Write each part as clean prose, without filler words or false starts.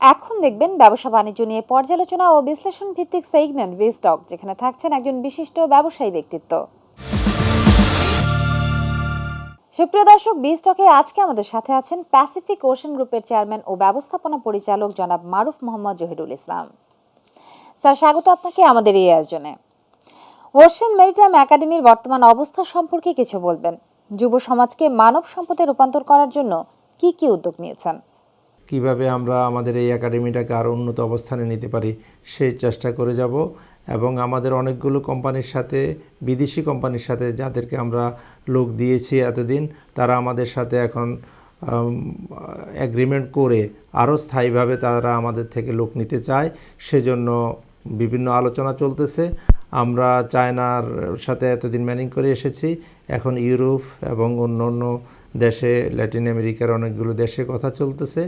এখন দেখবেন ব্যবসা বাণিজ্য নিয়ে পর্যালোচনা ও বিশ্লেষণ ভিত্তিক সেগমেন্ট বিস্টক, যেখানে থাকছেন একজন বিশিষ্ট ব্যবসায়ী ব্যক্তিত্ব। সুপ্রিয় দর্শক, বিস্টকে আজকে আমাদের সাথে আছেন প্যাসিফিক ওশান গ্রুপের চেয়ারম্যান ও ব্যবস্থাপনা পরিচালক জনাব মারুফ মোহাম্মদ জহিরুল ইসলাম। স্যার, স্বাগত আপনাকে আমাদের এই আয়োজনে। ওশান মেরিটাইম একাডেমির বর্তমান অবস্থা সম্পর্কে কিছু বলবেন। যুব সমাজকে মানব সম্পদে রূপান্তর করার জন্য কি কি উদ্যোগ নিয়েছেন? কিভাবে আমরা আমাদের এই একাডেমিটাকে আরও উন্নত অবস্থানে নিতে পারি সেই চেষ্টা করে যাব এবং আমাদের অনেকগুলো কোম্পানির সাথে, বিদেশি কোম্পানির সাথে যাদেরকে আমরা লোক দিয়েছি এতদিন, তারা আমাদের সাথে এখন এগ্রিমেন্ট করে আরও স্থায়ীভাবে তারা আমাদের থেকে লোক নিতে চায়। সেজন্য বিভিন্ন আলোচনা চলতেছে। আমরা চায়নার সাথে এতদিন ম্যানিং করে এসেছি, এখন ইউরোপ এবং অন্য অন্য দেশে, ল্যাটিন আমেরিকার অনেকগুলো দেশে কথা চলতেছে।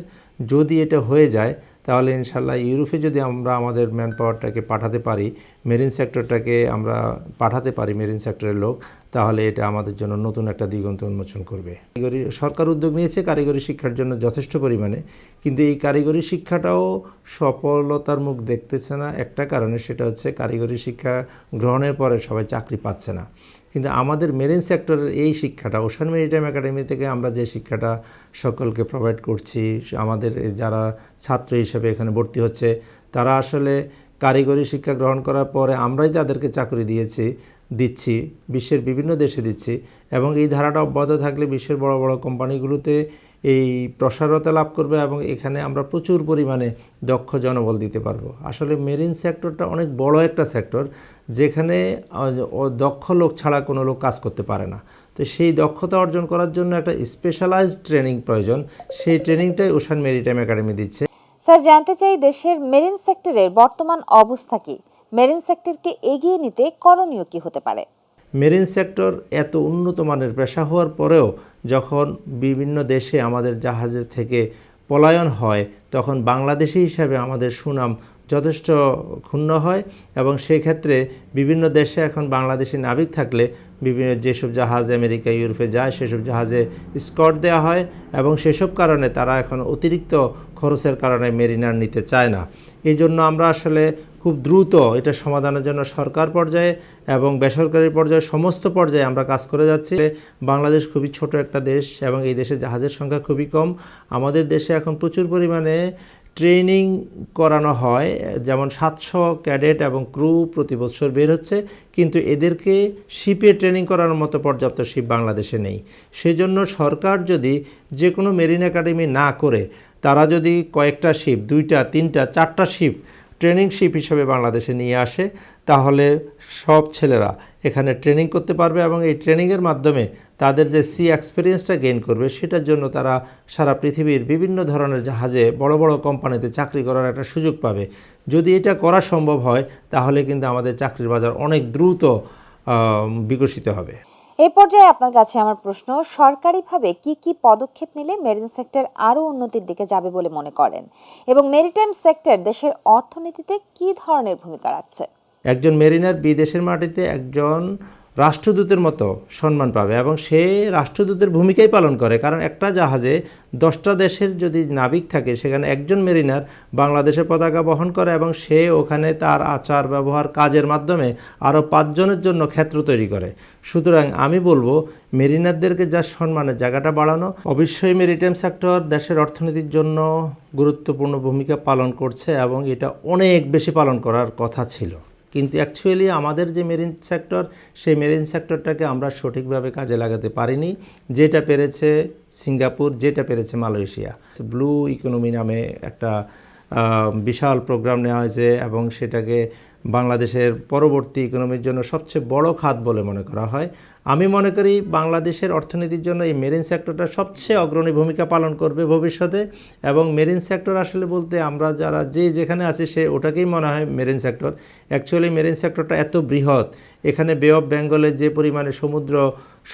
যদি এটা হয়ে যায় তাহলে ইনশাল্লাহ ইউরোপে যদি আমরা আমাদের ম্যান পাওয়ারটাকে পাঠাতে পারি, মেরিন সেক্টরটাকে আমরা পাঠাতে পারি, মেরিন সেক্টরের লোক, তাহলে এটা আমাদের জন্য নতুন একটা দিগন্ত উন্মোচন করবে। কারিগরি সরকার উদ্যোগ নিয়েছে কারিগরি শিক্ষার জন্য যথেষ্ট পরিমাণে, কিন্তু এই কারিগরি শিক্ষাটাও সফলতার মুখ দেখতেছে না একটা কারণে, সেটা হচ্ছে কারিগরি শিক্ষা গ্রহণের পরে সবাই চাকরি পাচ্ছে না। কিন্তু আমাদের মেরিন সেক্টরের এই শিক্ষাটা, ওশান মেরিটাইম একাডেমি থেকে আমরা যে শিক্ষাটা সকলকে প্রোভাইড করছি, আমাদের যারা ছাত্র হিসেবে এখানে ভর্তি হচ্ছে তারা আসলে কারিগরি শিক্ষা গ্রহণ করার পরে আমরাই তাদেরকে চাকরি দিচ্ছি, বিশ্বের বিভিন্ন দেশে দিচ্ছি, এবং এই ধারাটা অব্যাহত থাকলে বিশ্বের বড় বড় কোম্পানিগুলোতে এই প্রসারতা লাভ করবে এবং এখানে আমরা প্রচুর পরিমাণে দক্ষ জনবল দিতে পারবো। আসলে মেরিন সেক্টরটা অনেক বড় একটা সেক্টর, যেখানে দক্ষ লোক ছাড়া কোনো লোক কাজ করতে পারে না। তো সেই দক্ষতা অর্জন করার জন্য একটা স্পেশালাইজড ট্রেনিং প্রয়োজন। সেই ট্রেনিংটাই ওশান মেরিটাইম একাডেমি দিচ্ছে। স্যার, জানতে চাই দেশের মেরিন সেক্টরের বর্তমান অবস্থা কি? মেরিন সেক্টরকে এগিয়ে নিতে করণীয় কি হতে পারে? মেরিন সেক্টর এত উন্নত মানের পেশা হওয়ার পরেও যখন বিভিন্ন দেশে আমাদের জাহাজের থেকে পলায়ন হয়, তখন বাংলাদেশি হিসাবে আমাদের সুনাম যথেষ্ট ক্ষুণ্ণ হয় এবং সেক্ষেত্রে বিভিন্ন দেশে এখন বাংলাদেশি নাবিক থাকলে বিভিন্ন যেসব জাহাজ আমেরিকা, ইউরোপে যায় সেসব জাহাজে স্কট দেওয়া হয় এবং সেসব কারণে তারা এখন অতিরিক্ত খরচের কারণে মেরিনার নিতে চায় না। এই জন্য আমরা আসলে খুব দ্রুত এটা সমাধানের জন্য সরকার পর্যায়ে এবং বেসরকারি পর্যায়ে সমস্ত পর্যায়ে আমরা কাজ করে যাচ্ছি। বাংলাদেশ খুবই ছোট একটা দেশ এবং এই দেশে জাহাজের সংখ্যা খুবই কম। আমাদের দেশে এখন প্রচুর পরিমাণে ট্রেনিং করানো হয়, যেমন 700 ক্যাডেট এবং ক্রু প্রতি বছর বের হচ্ছে, কিন্তু এদেরকে শিপে ট্রেনিং করানোর মতো পর্যাপ্ত শিপ বাংলাদেশে নেই। সেজন্য সরকার যদি যে কোনো মেরিন একাডেমি না করে তারা যদি কয়েকটা শিপ, 2টা 3টা 4টা শিপ ট্রেনিং শিপ হিসেবে বাংলাদেশে নিয়ে আসে, তাহলে সব ছেলেরা এখানে ট্রেনিং করতে পারবে এবং এই ট্রেনিংয়ের মাধ্যমে তাদের যে সি এক্সপিরিয়েন্সটা গেইন করবে, সেটার জন্য তারা সারা পৃথিবীর বিভিন্ন ধরনের জাহাজে বড় বড় কোম্পানিতে চাকরি করার একটা সুযোগ পাবে। যদি এটা করা সম্ভব হয় তাহলে কিন্তু আমাদের চাকরির বাজার অনেক দ্রুত বিকশিত হবে। এই পর্যায়ে আপনার কাছে আমার প্রশ্ন, সরকারিভাবে কি কি পদক্ষেপ নিলে মেরিন সেক্টর আরও উন্নতির দিকে যাবে বলে মনে করেন, এবং মেরিটাইম সেক্টর দেশের অর্থনীতিতে কি ধরনের ভূমিকা রাখছে? একজন মেরিনার বিদেশের মাটিতে একজন রাষ্ট্রদূতের মতো সম্মান পাবে এবং সে রাষ্ট্রদূতের ভূমিকাই পালন করে, কারণ একটা জাহাজে 10টা দেশের যদি নাবিক থাকে সেখানে একজন মেরিনার বাংলাদেশের পতাকা বহন করে এবং সে ওখানে তার আচার ব্যবহার কাজের মাধ্যমে আরও 5 জনের জন্য ক্ষেত্র তৈরি করে। সুতরাং আমি বলবো মেরিনারদেরকে যা সম্মানের জায়গাটা বাড়ানো। অবশ্যই মেরিটাইম সেক্টর দেশের অর্থনীতির জন্য গুরুত্বপূর্ণ ভূমিকা পালন করছে এবং এটা অনেক বেশি পালন করার কথা ছিল, কিন্তু অ্যাকচুয়ালি আমাদের যে মেরিন সেক্টর, সেই মেরিন সেক্টরটাকে আমরা সঠিকভাবে কাজে লাগাতে পারিনি। যেটা পেরেছে সিঙ্গাপুর, যেটা পেরেছে মালয়েশিয়া। ব্লু ইকোনমি নামে একটা বিশাল প্রোগ্রাম নেওয়া হয়েছে এবং সেটাকে বাংলাদেশের পরবর্তী ইকোনমির জন্য সবচেয়ে বড় খাত বলে মনে করা হয়। আমি মনে করি বাংলাদেশের অর্থনীতির জন্য এই মেরিন সেক্টরটা সবচেয়ে অগ্রণী ভূমিকা পালন করবে ভবিষ্যতে। এবং মেরিন সেক্টর আসলে বলতে আমরা যারা যেখানে আছি সে ওটাকেই মনে হয় মেরিন সেক্টর। অ্যাকচুয়ালি মেরিন সেক্টরটা এত বৃহৎ, এখানে বে অফ বেঙ্গলে যে পরিমাণে সমুদ্র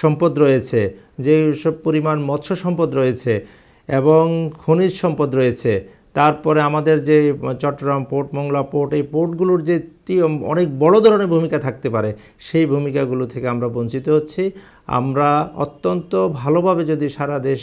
সম্পদ রয়েছে, যে সব পরিমাণ মৎস্য সম্পদ রয়েছে এবং খনিজ সম্পদ রয়েছে, তারপরে আমাদের যে চট্টগ্রাম পোর্ট, মোংলা পোর্ট, এই পোর্টগুলোর যে অনেক বড় ধরনের ভূমিকা থাকতে পারে, সেই ভূমিকাগুলো থেকে আমরা বঞ্চিত হচ্ছি। আমরা অত্যন্ত ভালোভাবে যদি সারা দেশ,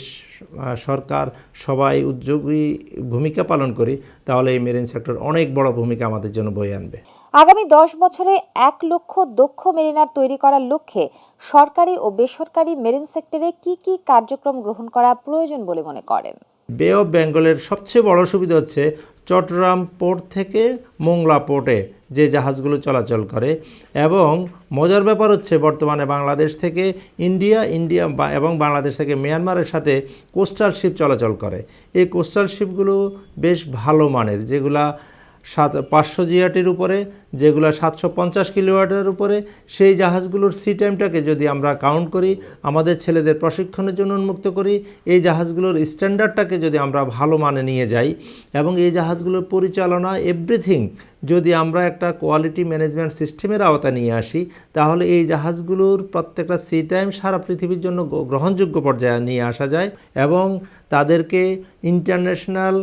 সরকার সবাই উদ্যোগী ভূমিকা পালন করি, তাহলে এই মেরিন সেক্টর অনেক বড় ভূমিকা আমাদের জন্য বয়ে আনবে। আগামী 10 বছরে 1 লক্ষ দক্ষ মেরিনার তৈরি করার লক্ষ্যে সরকারি ও বেসরকারি মেরিন সেক্টরে কি কি কার্যক্রম গ্রহণ করা প্রয়োজন বলে মনে করেন? বে অফ বেঙ্গলের সবচেয়ে বড় সুবিধা হচ্ছে চট্টগ্রাম পোর্ট থেকে মোংলা পোর্টে যে জাহাজগুলো চলাচল করে, এবং মজার ব্যাপার হচ্ছে বর্তমানে বাংলাদেশ থেকে ইন্ডিয়া এবং বাংলাদেশ থেকে মিয়ানমারের সাথে কোস্টাল শিপ চলাচল করে। এই কোস্টাল শিপগুলো বেশ ভালো মানের, যেগুলা 500 জিআরটির উপরে, যেগুলো 750 কিলোওয়াটের উপরে। সেই জাহাজগুলোর সি টাইমটাকে যদি আমরা কাউন্ট করি, আমাদের ছেলেদের প্রশিক্ষণের জন্য উন্মুক্ত করি, এই জাহাজগুলোর স্ট্যান্ডার্ডটাকে যদি আমরা ভালো মানে নিয়ে যাই, এবং এই জাহাজগুলোর পরিচালনা এভরিথিং যদি আমরা একটা কোয়ালিটি ম্যানেজমেন্ট সিস্টেমের আওতা নিয়ে আসি, তাহলে এই জাহাজগুলোর প্রত্যেকটা সি টাইম সারা পৃথিবীর জন্য গ্রহণযোগ্য পর্যায়ে নিয়ে আসা যায়, এবং তাদেরকে ইন্টারন্যাশনাল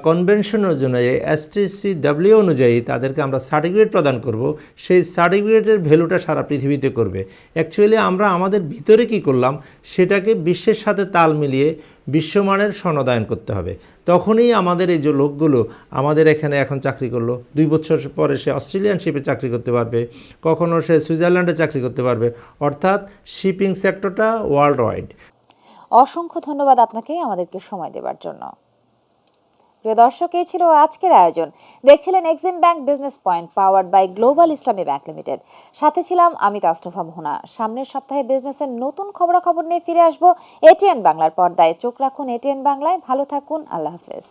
কনভেনশন অনুযায়ী STCW অনুযায়ী তাদেরকে আমরা সার্টিফিকেট প্রদান করব। সেই সার্টিফিকেটের ভ্যালুটা সারা পৃথিবীতে করবে। অ্যাকচুয়ালি আমরা আমাদের ভিতরে কি করলাম, সেটাকে বিশ্বের সাথে তাল মিলিয়ে বিশ্বমানের সনদায়ন করতে হবে। তখনই আমাদের এই যে লোকগুলো আমাদের এখানে এখন চাকরি করলো, 2 বছর পরে সে অস্ট্রেলিয়ান শিপে চাকরি করতে পারবে, কখনো সে সুইজারল্যান্ডে চাকরি করতে পারবে, অর্থাৎ শিপিং সেক্টরটা ওয়ার্ল্ড ওয়াইড। অসংখ্য ধন্যবাদ আপনাকে আমাদেরকে সময় দেওয়ার জন্য। প্রিয় দর্শক, এই ছিল আজকের আয়োজন। দেখছিলেন EXIM bank business point, powered by global Islami bank limited. সাথে ছিলাম আমি তাস্তফা মোহনা। সামনের সপ্তাহে বিজনেসের নতুন খবরাখবর নিয়ে ফিরে আসবো এটিএন বাংলার পর্দায়। চোখ রাখুন এটিএন বাংলায়। ভালো থাকুন। আল্লাহ হাফেজ।